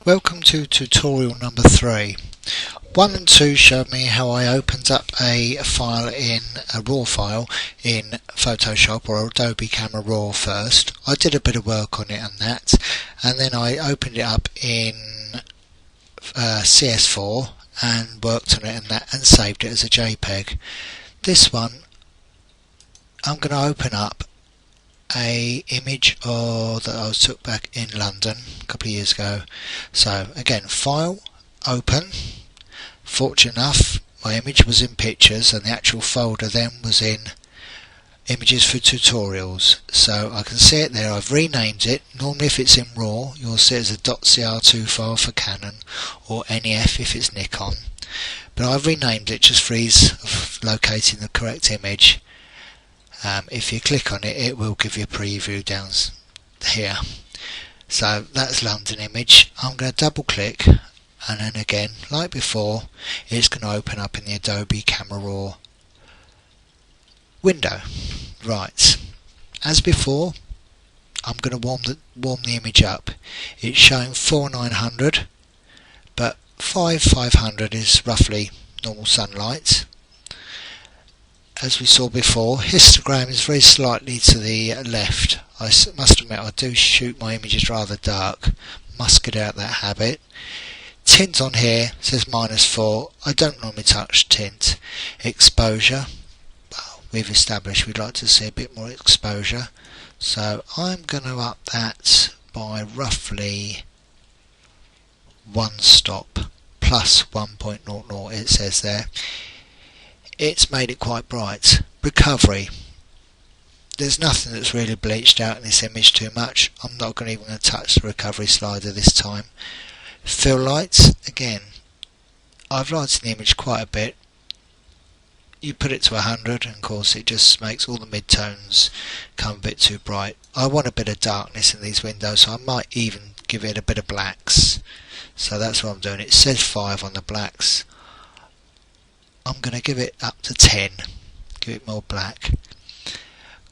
Welcome to tutorial number 3. 1 and 2 showed me how I opened up a raw file in Photoshop or Adobe Camera Raw first. I did a bit of work on it and that, and then I opened it up in CS4 and worked on it and that and saved it as a JPEG. This one I'm going to open up a image that I took back in London a couple of years ago. So again, file, open. Fortunate enough, my image was in pictures and the actual folder then was in images for tutorials. So I can see it there. I've renamed it. Normally if it's in RAW you'll see it as a .cr2 file for Canon or NEF if it's Nikon, but I've renamed it just for ease of locating the correct image. If you click on it, it will give you a preview down here. So that's London image. I'm going to double click, and then again, like before, it's going to open up in the Adobe Camera Raw window. Right, as before, I'm going to warm the image up. It's showing 4900, but 5500 is roughly normal sunlight. As we saw before, histogram is very slightly to the left. I must admit I do shoot my images rather dark. Must get out that habit. Tint on here says -4. I don't normally touch tint. Exposure, well, we've established we'd like to see a bit more exposure. So I'm going to up that by roughly 1 stop plus 1.00 it says there. It's made it quite bright. Recovery. There's nothing that's really bleached out in this image too much. I'm not even going to touch the recovery slider this time. Fill lights. Again, I've lightened the image quite a bit. You put it to 100 and of course it just makes all the midtones come a bit too bright. I want a bit of darkness in these windows, so I might even give it a bit of blacks. So that's what I'm doing. It says 5 on the blacks. I'm going to give it up to 10, give it more black.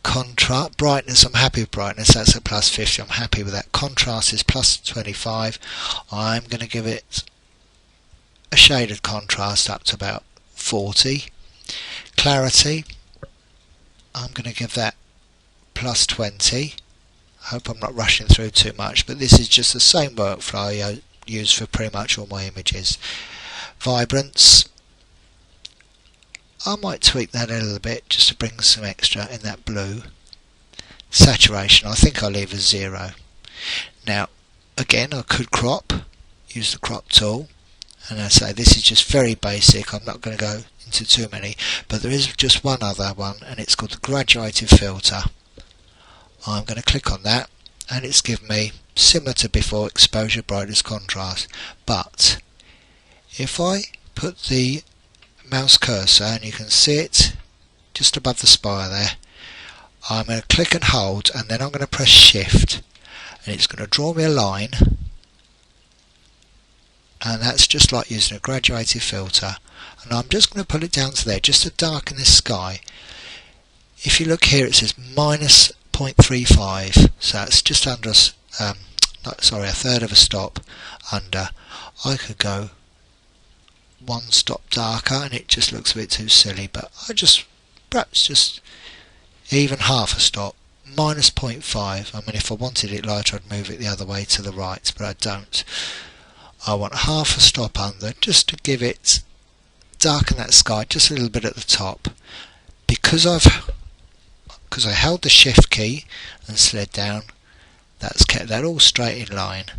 Contrast, brightness, I'm happy with brightness, that's at plus 50, I'm happy with that. Contrast is plus 25, I'm going to give it a shaded contrast up to about 40. Clarity, I'm going to give that plus 20. I hope I'm not rushing through too much, but this is just the same workflow I use for pretty much all my images. Vibrance, I might tweak that a little bit just to bring some extra in that blue. Saturation, I think I'll leave as 0. Now again, I could crop, use the crop tool, and I say this is just very basic. I'm not going to go into too many, but there is just one other one and it's called the graduated filter. I'm going to click on that and it's given me, similar to before, exposure, brightness, contrast, but if I put the mouse cursor, and you can see it just above the spire there, I'm going to click and hold, and then I'm going to press shift, and it's going to draw me a line, and that's just like using a graduated filter. And I'm just going to put it down to there just to darken this sky. If you look here, it says -0.35, so it's just under a third of a stop under. I could go 1 stop darker and it just looks a bit too silly, but perhaps just even half a stop, -0.5. I mean, if I wanted it lighter I'd move it the other way to the right, but I don't. I want half a stop under just to give it, darken that sky just a little bit at the top. Because I held the shift key and slid down, that's kept that all straight in line.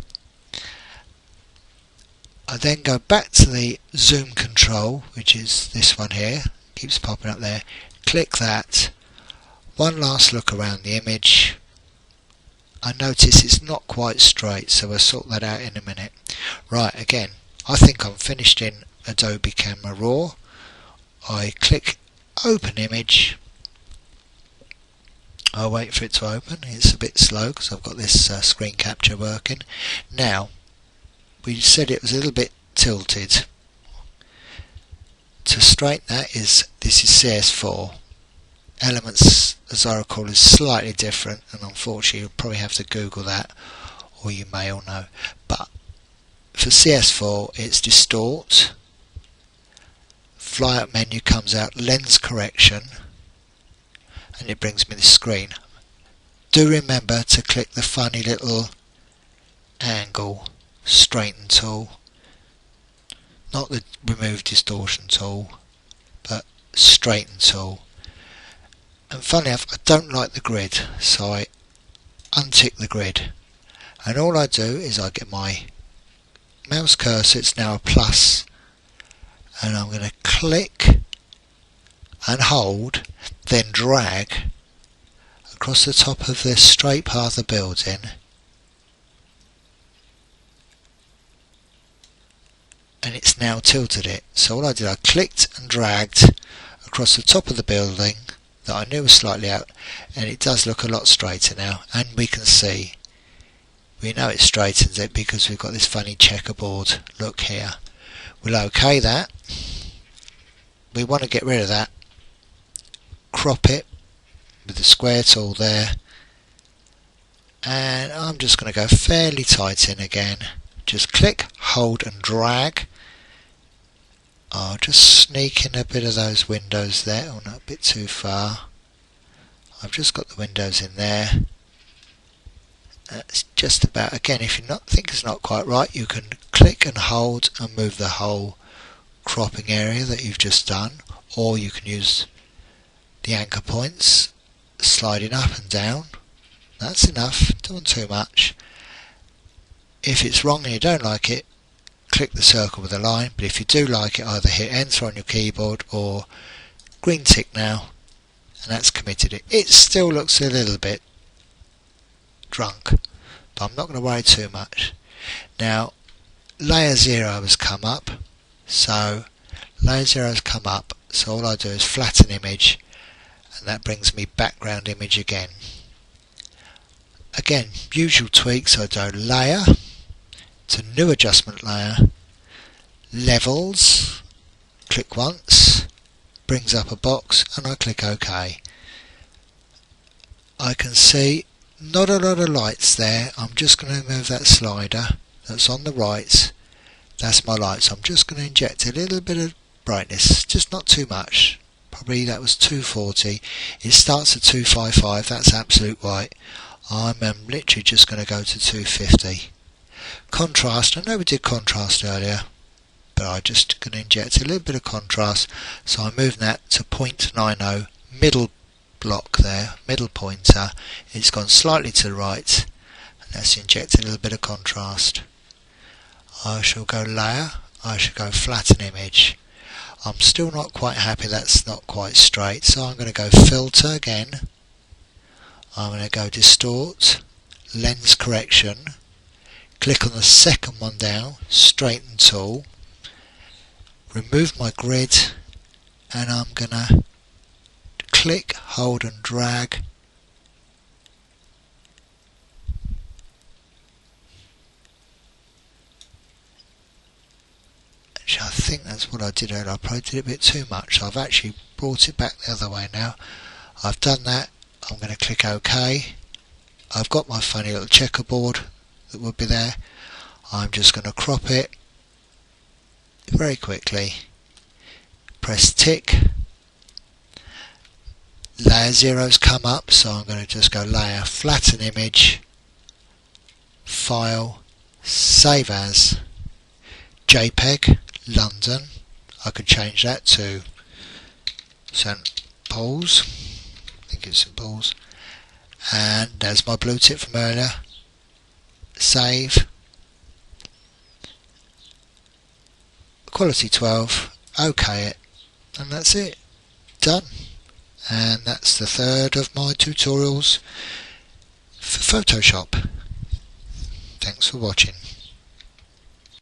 I then go back to the zoom control, which is this one here, keeps popping up there, click that, one last look around the image. I notice it's not quite straight, so we'll sort that out in a minute. Right, again, I think I'm finished in Adobe Camera Raw. I click open image, I wait for it to open, it's a bit slow because I've got this screen capture working. Now, we said it was a little bit tilted. To straighten that this is CS4. Elements, as I recall, is slightly different, and unfortunately you'll probably have to Google that, or you may all know. But for CS4 it's distort, fly up menu comes out, lens correction, and it brings me this screen. Do remember to click the funny little angle straighten tool, not the remove distortion tool, but straighten tool. And funny enough, I don't like the grid, so I untick the grid, and all I do is I get my mouse cursor, it's now a plus, and I'm going to click and hold, then drag across the top of this straight path of building, and it's now tilted it. So all I did, I clicked and dragged across the top of the building that I knew was slightly out, and it does look a lot straighter now, and we can see, we know it straightens it because we've got this funny checkerboard look here. We'll OK that. We want to get rid of that. Crop it with the square tool there, and I'm just going to go fairly tight in again. Just click, hold and drag. I'll just sneak in a bit of those windows there. Oh, not a bit too far. I've just got the windows in there. That's just about, again, if you think it's not quite right, you can click and hold and move the whole cropping area that you've just done, or you can use the anchor points sliding up and down. That's enough, don't want too much. If it's wrong and you don't like it, click the circle with a line, but if you do like it, either hit enter on your keyboard or green tick now, and that's committed it. It still looks a little bit drunk, but I'm not going to worry too much. Now layer 0 has come up, so layer 0 has come up, so all I do is flatten image, and that brings me background image again. Again, usual tweaks, I do layer to new adjustment layer, levels, click once, brings up a box, and I click OK. I can see not a lot of lights there. I'm just going to move that slider that's on the right. That's my light, so I'm just going to inject a little bit of brightness, just not too much. Probably that was 240. It starts at 255, that's absolute white. I'm literally just going to go to 250. Contrast, I know we did contrast earlier, but I'm just going to inject a little bit of contrast, so I'm moving that to 0.90, middle block there, middle pointer. It's gone slightly to the right, and let's inject a little bit of contrast. I shall go layer, I shall go flatten image. I'm still not quite happy that's not quite straight, so I'm going to go filter again. I'm going to go distort, lens correction, click on the second one down, straighten tool, remove my grid, and I'm going to click, hold and drag. Actually, I think that's what I did earlier. I probably did a bit too much. I've actually brought it back the other way now. I've done that. I'm going to click OK. I've got my funny little checkerboard that would be there. I'm just going to crop it very quickly. Press tick. Layer 0's come up, so I'm going to just go layer, flatten image, file, save as, JPEG, London. I could change that to St. Paul's. I think it's St. Paul's. And there's my blue tip from earlier. Save. Quality 12. OK it. And that's it. Done. And that's the third of my tutorials for Photoshop. Thanks for watching.